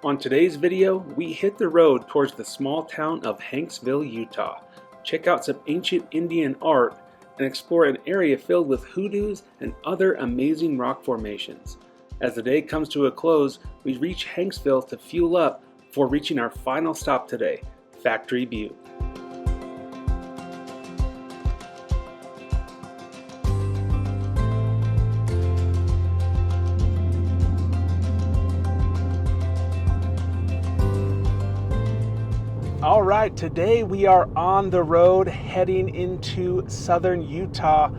On today's video, we hit the road towards the small town of Hanksville, Utah. Check out some ancient Indian art and explore an area filled with hoodoos and other amazing rock formations. As the day comes to a close, we reach Hanksville to fuel up before reaching our final stop today, Factory Butte. All right, today we are on the road heading into southern Utah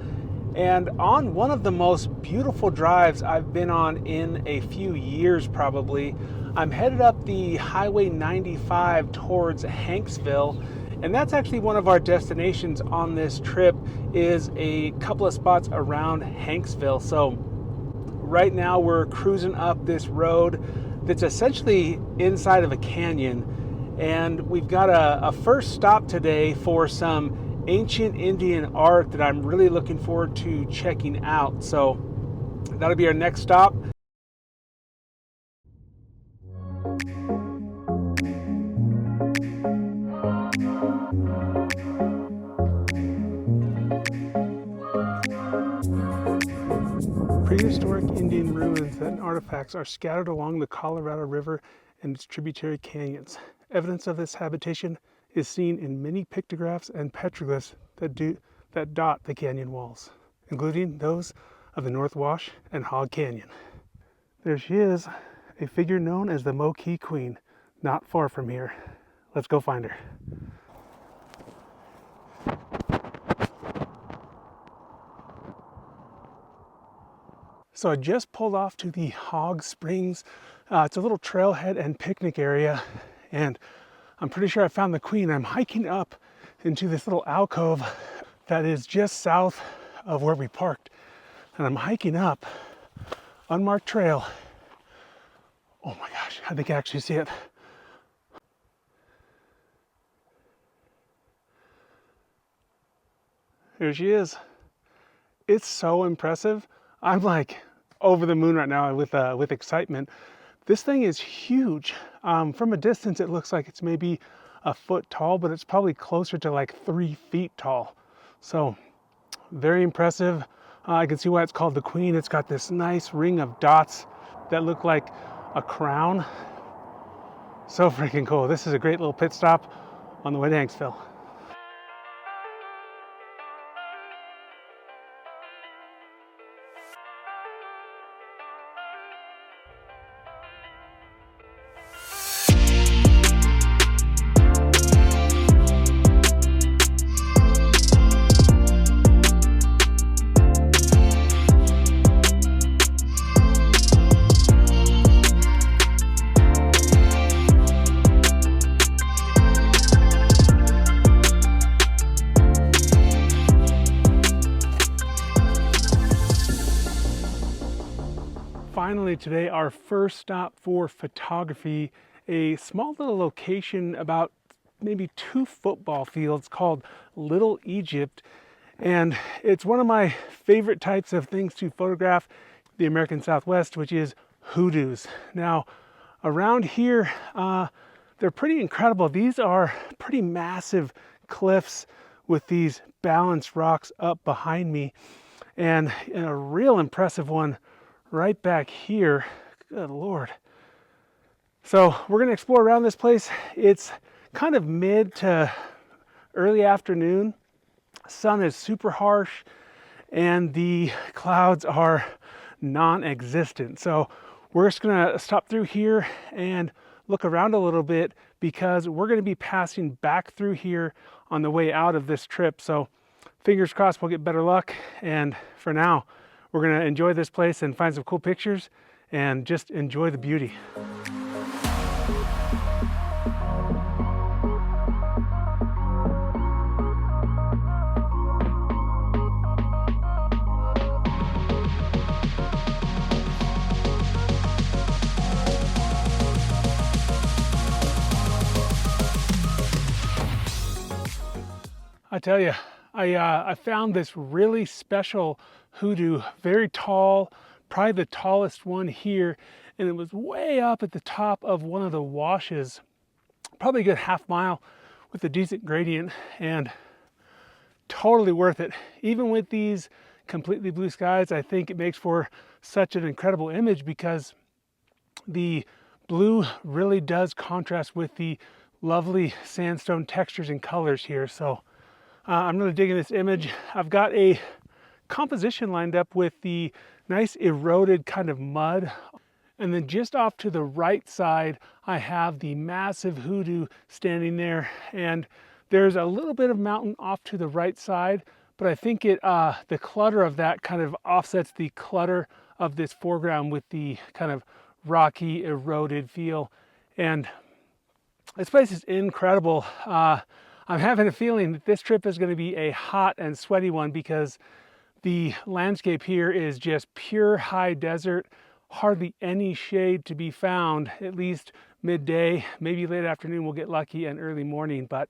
and on one of the most beautiful drives I've been on in a few years probably. I'm headed up the Highway 95 towards Hanksville, and that's actually one of our destinations on this trip is a couple of spots around Hanksville. So right now we're cruising up this road that's essentially inside of a canyon. And we've got a first stop today for some ancient Indian art that I'm really looking forward to checking out. So that'll be our next stop. Prehistoric Indian ruins and artifacts are scattered along the Colorado River and its tributary canyons. Evidence of this habitation is seen in many pictographs and petroglyphs that dot the canyon walls, including those of the North Wash and Hog Canyon. There she is, a figure known as the Moqui Queen, not far from here. Let's go find her. So I just pulled off to the Hog Springs. It's a little trailhead and picnic area, and I'm pretty sure I found the queen. I'm hiking up into this little alcove that is just south of where we parked, and I'm hiking up unmarked trail. Oh my gosh, I think I actually see it. Here she is. It's so impressive. I'm like over the moon right now with excitement. This thing is huge. From a distance, it looks like it's maybe a foot tall, but it's probably closer to like 3 feet tall. So very impressive. I can see why it's called the Queen. It's got this nice ring of dots that look like a crown. So freaking cool. This is a great little pit stop on the way to Hanksville. Finally today, our first stop for photography, a small little location about maybe 2 football fields called Little Egypt. And it's one of my favorite types of things to photograph the American Southwest, which is hoodoos. Now around here, they're pretty incredible. These are pretty massive cliffs with these balanced rocks up behind me, and a real impressive one right back here. Good Lord. So we're going to explore around this place. It's kind of mid to early afternoon. Sun is super harsh and the clouds are non-existent. So we're just going to stop through here and look around a little bit because we're going to be passing back through here on the way out of this trip. So fingers crossed we'll get better luck. And for now, we're going to enjoy this place and find some cool pictures and just enjoy the beauty. I tell you, I found this really special hoodoo, very tall, probably the tallest one here, and it was way up at the top of one of the washes, probably a good half mile with a decent gradient, and totally worth it. Even with these completely blue skies, I think it makes for such an incredible image because the blue really does contrast with the lovely sandstone textures and colors here. So I'm really digging this image. I've got a composition lined up with the nice eroded kind of mud. And then just off to the right side, I have the massive hoodoo standing there. And there's a little bit of mountain off to the right side, but I think the clutter of that kind of offsets the clutter of this foreground with the kind of rocky, eroded feel. And this place is incredible. I'm having a feeling that this trip is going to be a hot and sweaty one because the landscape here is just pure high desert, hardly any shade to be found, at least midday, maybe late afternoon we'll get lucky, and early morning, but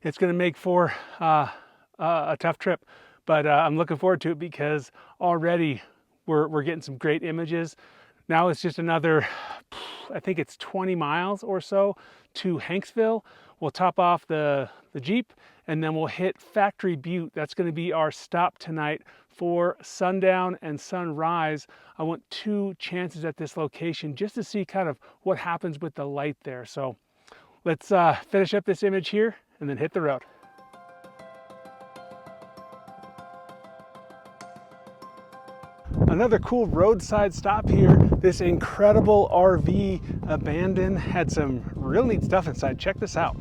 it's going to make for a tough trip. But I'm looking forward to it because already we're getting some great images. Now it's just another, I think it's 20 miles or so to Hanksville. We'll top off the Jeep and then we'll hit Factory Butte. That's going to be our stop tonight for sundown and sunrise. I want 2 chances at this location just to see kind of what happens with the light there. So let's finish up this image here and then hit the road. Another cool roadside stop here. This incredible RV abandoned, had some real neat stuff inside. Check this out.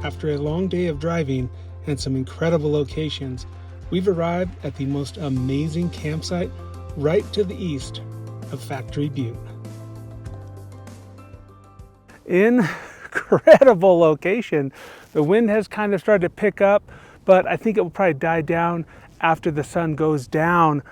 After a long day of driving and some incredible locations, we've arrived at the most amazing campsite right to the east of Factory Butte. Incredible location. The wind has kind of started to pick up, but I think it will probably die down after the sun goes down.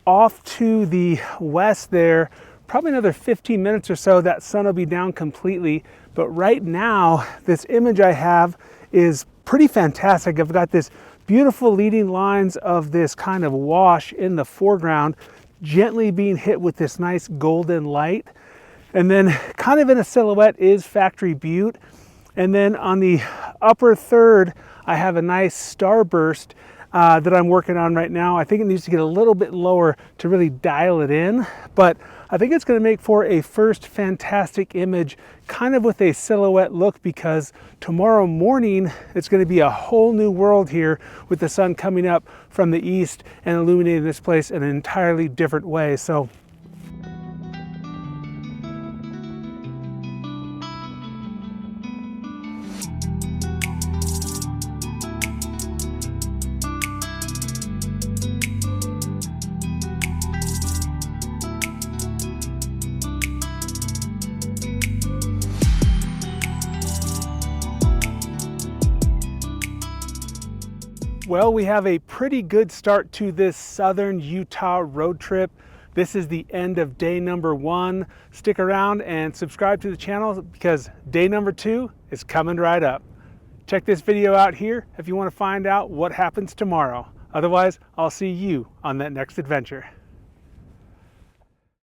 Off to the west there, probably another 15 minutes or so, that sun will be down completely. But right now, this image I have is pretty fantastic. I've got this beautiful leading lines of this kind of wash in the foreground, gently being hit with this nice golden light. And then kind of in a silhouette is Factory Butte. And then on the upper third, I have a nice starburst that I'm working on right now. I think it needs to get a little bit lower to really dial it in, but I think it's going to make for a first fantastic image, kind of with a silhouette look, because tomorrow morning it's going to be a whole new world here with the sun coming up from the east and illuminating this place in an entirely different way. So well, we have a pretty good start to this southern Utah road trip. This is the end of day number 1. Stick around and subscribe to the channel because day number 2 is coming right up. Check this video out here if you want to find out what happens tomorrow. Otherwise, I'll see you on that next adventure.